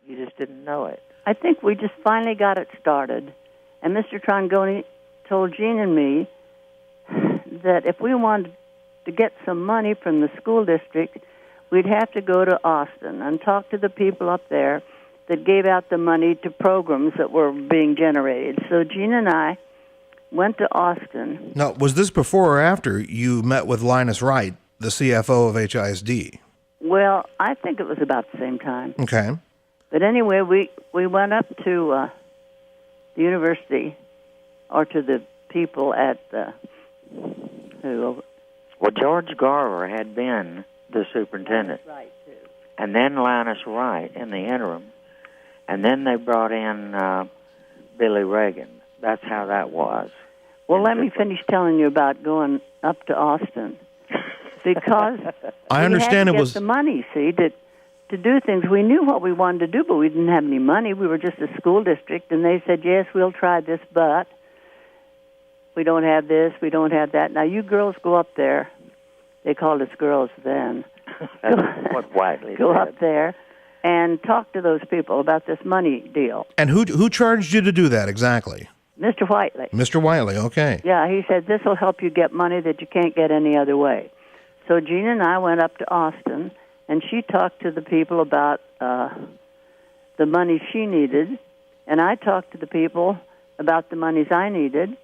You just didn't know it. I think we just finally got it started. And Mr. Trongoni told Gene and me that if we wanted to get some money from the school district, we'd have to go to Austin and talk to the people up there that gave out the money to programs that were being generated. So Gene and I went to Austin. Now, was this before or after you met with Linus Wright, the CFO of HISD? Well, I think it was about the same time. Okay. But anyway, we went up to the university, or to the people at Well, George Garver had been the superintendent. Right, too. And then Linus Wright in the interim. And then they brought in Billy Reagan. That's how that was. Well, let me finish telling you about going up to Austin. Because I understand we had to it was get the money, see, to do things. We knew what we wanted to do, but we didn't have any money. We were just a school district, and they said, yes, we'll try this, but we don't have this, we don't have that. Now, you girls go up there. They called us girls then. That's what Whiteley Go said. up there and talk to those people about this money deal. And who charged you to do that exactly? Mr. Whiteley. Mr. Wiley, okay. Yeah, he said, this will help you get money that you can't get any other way. So Gina and I went up to Austin, and she talked to the people about the money she needed, and I talked to the people about the monies I needed,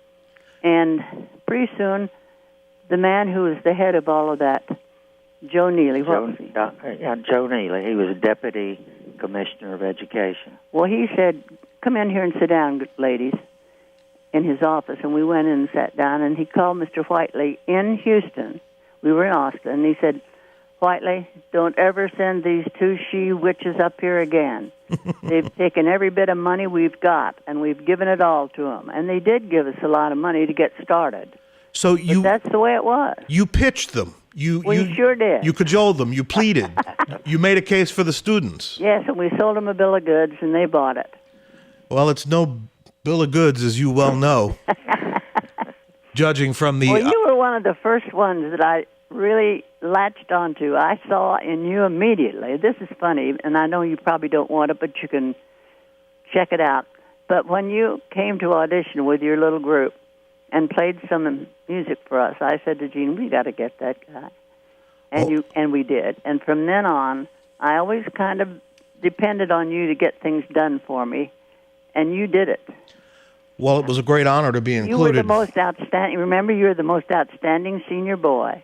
and pretty soon the man who was the head of all of that, Joe Neely, what was he? Joe Neely. He was a deputy commissioner of education. Well, he said, come in here and sit down, ladies, in his office. And we went in and sat down, and he called Mr. Whiteley in Houston. We were in Austin, and he said, Whiteley, don't ever send these two she-witches up here again. They've taken every bit of money we've got, and we've given it all to them. And they did give us a lot of money to get started. So But that's the way it was. You pitched them. We sure did. You cajoled them. You pleaded. You made a case for the students. Yes, and we sold them a bill of goods, and they bought it. Well, it's no bill of goods, as you well know, judging from the... Well, you were one of the first ones that I really latched onto. I saw in you immediately. This is funny, and I know you probably don't want it, but you can check it out. But when you came to audition with your little group and played some music for us, I said to Gene, we got to get that guy. And we did. And from then on, I always kind of depended on you to get things done for me, and you did it. Well, it was a great honor to be included. You were the most outstanding. Remember, you were the most outstanding senior boy.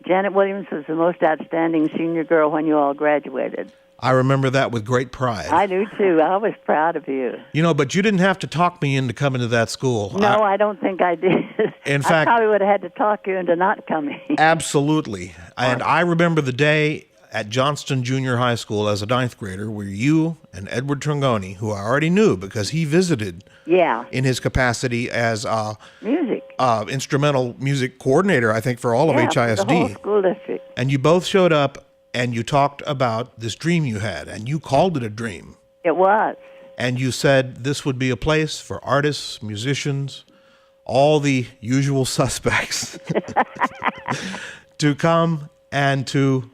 Janet Williams was the most outstanding senior girl when you all graduated. I remember that with great pride. I do, too. I was proud of you. You know, but you didn't have to talk me into coming to that school. No, I don't think I did. In fact, I probably would have had to talk you into not coming. Absolutely. And I remember the day at Johnston Junior High School as a ninth grader where you and Edward Trongoni, who I already knew because he visited in his capacity as instrumental music coordinator, I think, for all of HISD. For the whole school district. And you both showed up and you talked about this dream you had, and you called it a dream. It was. And you said this would be a place for artists, musicians, all the usual suspects to come and to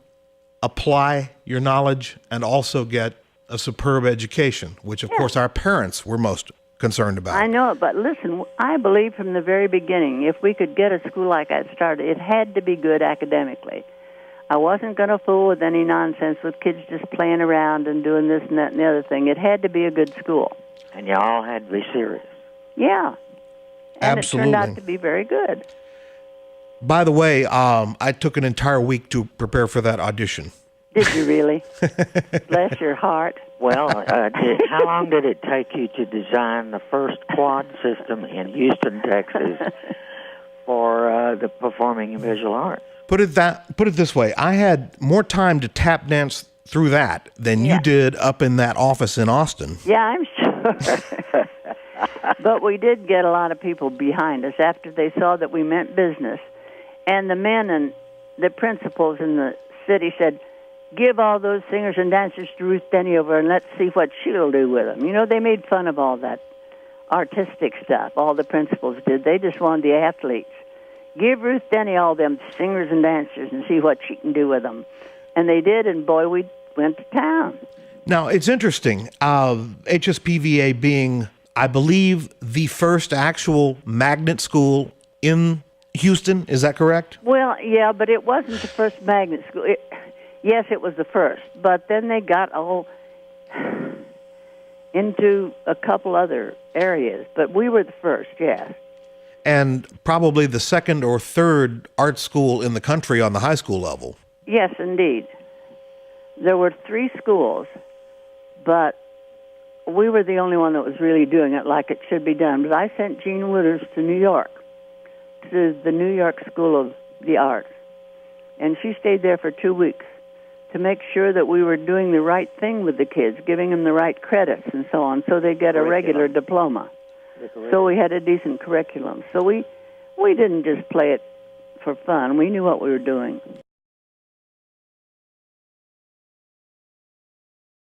apply your knowledge and also get a superb education, which, of course, our parents were most concerned about. I know it, but listen, I believe from the very beginning, if we could get a school like that started, it had to be good academically. I wasn't going to fool with any nonsense with kids just playing around and doing this and that and the other thing. It had to be a good school. And you all had to be serious. Yeah. And Absolutely. it turned out to be very good. By the way, I took an entire week to prepare for that audition. Did you really? Bless your heart. Well, how long did it take you to design the first quad system in Houston, Texas for the performing and visual arts? Put it this way, I had more time to tap dance through that than you did up in that office in Austin. Yeah, I'm sure. But we did get a lot of people behind us after they saw that we meant business. And the men and the principals in the city said, give all those singers and dancers to Ruth Denney over and let's see what she'll do with them. You know, they made fun of all that artistic stuff. All the principals did. They just wanted the athletes. Give Ruth Denney all them singers and dancers and see what she can do with them. And they did, and boy, we went to town. Now, it's interesting. HSPVA being, I believe, the first actual magnet school in Houston. Is that correct? Well, yeah, but it wasn't the first magnet school. Yes, it was the first, but then they got all into a couple other areas. But we were the first, yes. And probably the second or third art school in the country on the high school level. Yes, indeed. There were 3 schools, but we were the only one that was really doing it like it should be done. But I sent Jean Wooders to New York, to the New York School of the Arts, and she stayed there for 2 weeks to make sure that we were doing the right thing with the kids, giving them the right credits and so on, so they get a regular diploma. So we had a decent curriculum. So we didn't just play it for fun. We knew what we were doing.